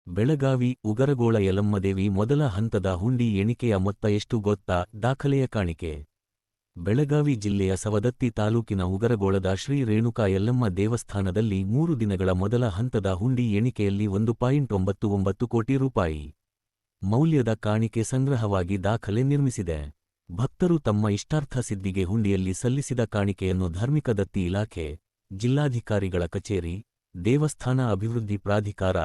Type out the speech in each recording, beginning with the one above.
ಬೆಳಗಾವಿ ಉಗರಗೋಳ ಯಲ್ಲಮ್ಮದೇವಿ ಮೊದಲ ಹಂತದ ಹುಂಡಿ ಎಣಿಕೆಯ ಮೊತ್ತ ಎಷ್ಟು ಗೊತ್ತಾ? ದಾಖಲೆಯ ಕಾಣಿಕೆ. ಬೆಳಗಾವಿ ಜಿಲ್ಲೆಯ ಸವದತ್ತಿ ತಾಲೂಕಿನ ಉಗರಗೋಳದ ಶ್ರೀ ರೇಣುಕಾ ಯಲ್ಲಮ್ಮ ದೇವಸ್ಥಾನದಲ್ಲಿ 3 ದಿನಗಳ ಮೊದಲ ಹಂತದ ಹುಂಡಿ ಎಣಿಕೆಯಲ್ಲಿ 1.99 ಕೋಟಿ ರೂಪಾಯಿ ಮೌಲ್ಯದ ಕಾಣಿಕೆ ಸಂಗ್ರಹವಾಗಿ ದಾಖಲೆ ನಿರ್ಮಿಸಿದೆ. ಭಕ್ತರು ತಮ್ಮ ಇಷ್ಟಾರ್ಥ ಸಿದ್ಧಿಗೆ ಹುಂಡಿಯಲ್ಲಿ ಸಲ್ಲಿಸಿದ ಕಾಣಿಕೆಯನ್ನು ಧಾರ್ಮಿಕ ದತ್ತಿ ಇಲಾಖೆ, ಜಿಲ್ಲಾಧಿಕಾರಿಗಳ ಕಚೇರಿ, ದೇವಸ್ಥಾನ ಅಭಿವೃದ್ಧಿ ಪ್ರಾಧಿಕಾರ,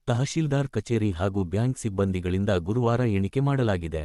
ತಹಶೀಲ್ದಾರ್ ಕಚೇರಿ ಹಾಗೂ ಬ್ಯಾಂಕ್ ಸಿಬ್ಬಂದಿಗಳಿಂದ ಗುರುವಾರ ಎಣಿಕೆ ಮಾಡಲಾಗಿದೆ.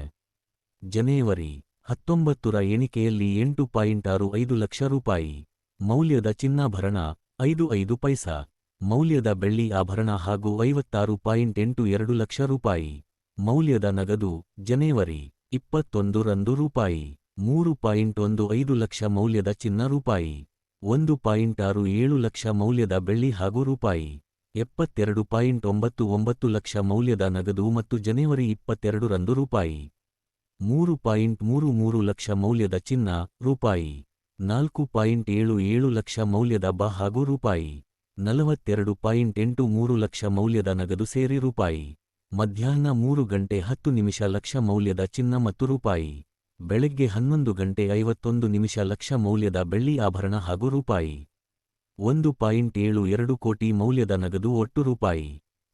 ಜನವರಿ 19ರ ಎಣಿಕೆಯಲ್ಲಿ 8.65 ಲಕ್ಷ ರೂಪಾಯಿ ಮೌಲ್ಯದ ಚಿನ್ನಾಭರಣ, 5 ಪೈಸಾ ಮೌಲ್ಯದ ಬೆಳ್ಳಿ ಆಭರಣ ಹಾಗೂ 56.82 ಲಕ್ಷ ರೂಪಾಯಿ ಮೌಲ್ಯದ ನಗದು, ಜನವರಿ 21ರಂದು ರೂಪಾಯಿ 3.15 ಲಕ್ಷ ಮೌಲ್ಯದ ಚಿನ್ನ ರೂಪಾಯಿ 1.67 ಲಕ್ಷ ಮೌಲ್ಯದ ಬೆಳ್ಳಿ ಹಾಗೂ ರೂಪಾಯಿ 72.99 ಲಕ್ಷ ಮೌಲ್ಯದ ನಗದು ಮತ್ತು ಜನವರಿ 22ರಂದು ರೂಪಾಯಿ 3.33 ಲಕ್ಷ ಮೌಲ್ಯದ ಚಿನ್ನ, ರೂಪಾಯಿ 4.77 ಲಕ್ಷ ಮೌಲ್ಯದ ಹಾಗೂ ರೂಪಾಯಿ 42.83 ಲಕ್ಷ ಮೌಲ್ಯದ ನಗದು ಸೇರಿ ರೂಪಾಯಿ ಮಧ್ಯಾಹ್ನ 3 ಗಂಟೆ 10 ನಿಮಿಷ ಲಕ್ಷ ಮೌಲ್ಯದ ಚಿನ್ನ ಮತ್ತು ರೂಪಾಯಿ ಬೆಳಗ್ಗೆ 11 ಗಂಟೆ 51 ನಿಮಿಷ ಲಕ್ಷ ಮೌಲ್ಯದ ಬೆಳ್ಳಿ ಆಭರಣ ಹಾಗೂ ರೂಪಾಯಿ 1.72 ಕೋಟಿ ಮೌಲ್ಯದ ನಗದು ಒಟ್ಟು ರೂಪಾಯಿ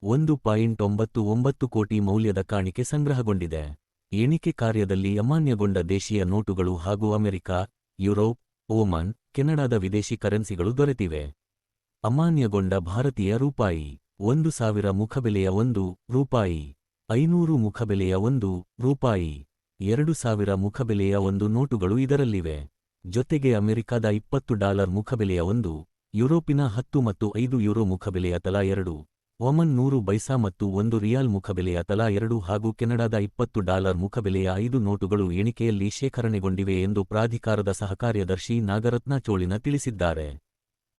1.99 ಕೋಟಿ ಮೌಲ್ಯದ ಕಾಣಿಕೆ ಸಂಗ್ರಹಗೊಂಡಿದೆ. ಎಣಿಕೆ ಕಾರ್ಯದಲ್ಲಿ ಅಮಾನ್ಯಗೊಂಡ ದೇಶೀಯ ನೋಟುಗಳು ಹಾಗೂ ಅಮೆರಿಕ, ಯುರೋಪ್, ಓಮನ್, ಕೆನಡಾದ ವಿದೇಶಿ ಕರೆನ್ಸಿಗಳು ದೊರೆತಿವೆ. ಅಮಾನ್ಯಗೊಂಡ ಭಾರತೀಯ ರೂಪಾಯಿ 1,000 ಮುಖಬೆಲೆಯ 1 ರೂಪಾಯಿ, 500 ಮುಖಬೆಲೆಯ 1 ರೂಪಾಯಿ, 2,000 ಮುಖಬೆಲೆಯ 1 ನೋಟುಗಳು ಇದರಲ್ಲಿವೆ. ಜೊತೆಗೆ ಅಮೆರಿಕದ $20 ಮುಖಬೆಲೆಯ 1, ಯುರೋಪಿನ 10 ಮತ್ತು 5 ಯೂರೋ ಮುಖಬೆಲೆಯ ತಲಾ 2, ಒಮನ್ 100 ಬೈಸಾ ಮತ್ತು 1 ರಿಯಾಲ್ ಮುಖಬೆಲೆಯ ತಲಾ 2 ಹಾಗೂ ಕೆನಡಾದ $20 ಮುಖಬೆಲೆಯ 5 ನೋಟುಗಳು ಎಣಿಕೆಯಲ್ಲಿ ಶೇಖರಣೆಗೊಂಡಿವೆ ಎಂದು ಪ್ರಾಧಿಕಾರದ ಸಹಕಾರ್ಯದರ್ಶಿ ನಾಗರತ್ನ ಚೋಳಿನ ತಿಳಿಸಿದ್ದಾರೆ.